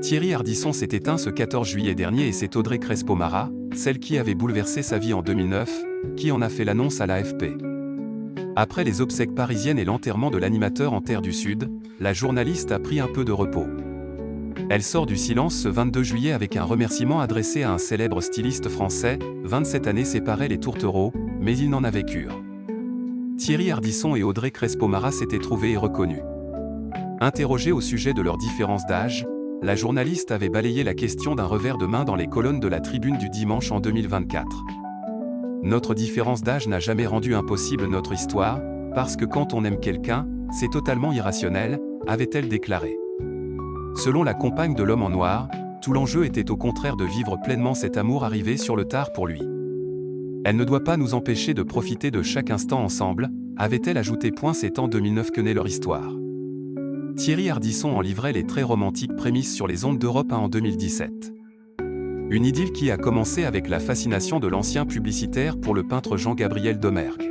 Thierry Ardisson s'est éteint ce 14 juillet dernier et c'est Audrey Crespo-Mara, celle qui avait bouleversé sa vie en 2009, qui en a fait l'annonce à l'AFP. Après les obsèques parisiennes et l'enterrement de l'animateur en Terre du Sud, la journaliste a pris un peu de repos. Elle sort du silence ce 22 juillet avec un remerciement adressé à un célèbre styliste français. 27 années séparaient les tourtereaux, mais ils n'en avaient cure. Thierry Ardisson et Audrey Crespo-Mara s'étaient trouvés et reconnus. Interrogée au sujet de leur différence d'âge, la journaliste avait balayé la question d'un revers de main dans les colonnes de la Tribune du dimanche en 2024. Notre différence d'âge n'a jamais rendu impossible notre histoire, parce que quand on aime quelqu'un, c'est totalement irrationnel, avait-elle déclaré. Selon la compagne de l'homme en noir, tout l'enjeu était au contraire de vivre pleinement cet amour arrivé sur le tard pour lui. Elle ne doit pas nous empêcher de profiter de chaque instant ensemble, avait-elle ajouté. C'est en 2009 que naît leur histoire. Thierry Ardisson en livrait les très romantiques prémices sur les ondes d'Europe 1 en 2017. Une idylle qui a commencé avec la fascination de l'ancien publicitaire pour le peintre Jean-Gabriel Domergue.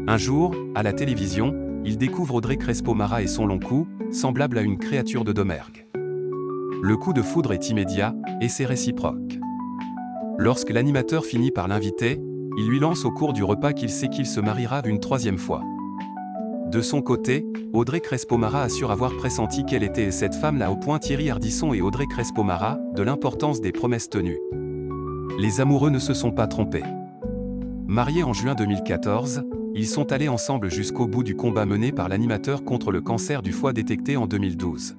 Un jour, à la télévision, il découvre Audrey Crespo-Mara et son long cou, semblable à une créature de Domergue. Le coup de foudre est immédiat, et c'est réciproque. Lorsque l'animateur finit par l'inviter, il lui lance au cours du repas qu'il sait qu'il se mariera une troisième fois. De son côté, Audrey Crespo-Mara assure avoir pressenti qu'elle était cette femme-là au point. Thierry Ardisson et Audrey Crespo-Mara, de l'importance des promesses tenues. Les amoureux ne se sont pas trompés. Mariés en juin 2014, ils sont allés ensemble jusqu'au bout du combat mené par l'animateur contre le cancer du foie détecté en 2012.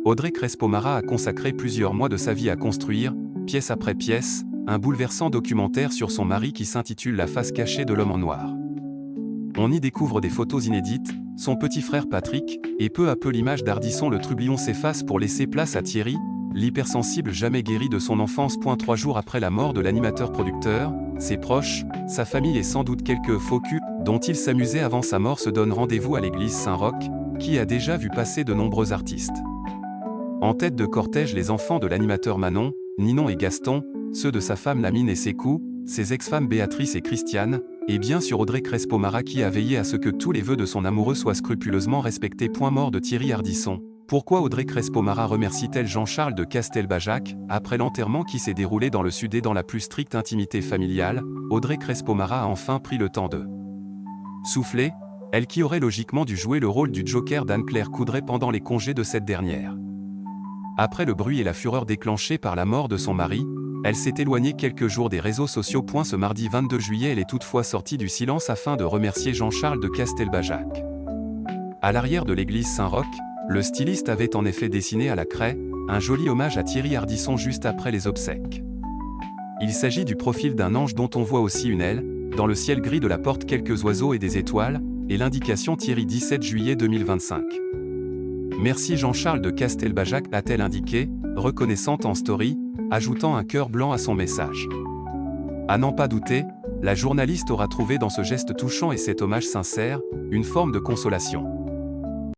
Audrey Crespo-Mara a consacré plusieurs mois de sa vie à construire, pièce après pièce, un bouleversant documentaire sur son mari qui s'intitule La face cachée de l'homme en noir. On y découvre des photos inédites, son petit frère Patrick, et peu à peu l'image d'Ardisson. Le trublion s'efface pour laisser place à Thierry, l'hypersensible jamais guéri de son enfance. 3 jours après la mort de l'animateur-producteur, ses proches, sa famille et sans doute quelques faux culs, dont il s'amusait avant sa mort se donnent rendez-vous à l'église Saint-Roch, qui a déjà vu passer de nombreux artistes. En tête de cortège les enfants de l'animateur Manon, Ninon et Gaston, ceux de sa femme Lamine et Sékou, ses ex-femmes Béatrice et Christiane, et bien sûr Audrey Crespo-Mara qui a veillé à ce que tous les vœux de son amoureux soient scrupuleusement respectés. Mort de Thierry Ardisson. Pourquoi Audrey Crespo-Mara remercie-t-elle Jean-Charles de Castelbajac? Après l'enterrement qui s'est déroulé dans le Sud et dans la plus stricte intimité familiale, Audrey Crespo-Mara a enfin pris le temps de souffler, elle qui aurait logiquement dû jouer le rôle du Joker d'Anne-Claire Coudray pendant les congés de cette dernière. Après le bruit et la fureur déclenchés par la mort de son mari, elle s'est éloignée quelques jours des réseaux sociaux. Ce mardi 22 juillet, elle est toutefois sortie du silence afin de remercier Jean-Charles de Castelbajac. À l'arrière de l'église Saint-Roch, le styliste avait en effet dessiné à la craie un joli hommage à Thierry Ardisson juste après les obsèques. Il s'agit du profil d'un ange dont on voit aussi une aile, dans le ciel gris de la porte quelques oiseaux et des étoiles, et l'indication Thierry 17 juillet 2025. Merci Jean-Charles de Castelbajac, a-t-elle indiqué, reconnaissante en story, ajoutant un cœur blanc à son message. À n'en pas douter, la journaliste aura trouvé dans ce geste touchant et cet hommage sincère, une forme de consolation.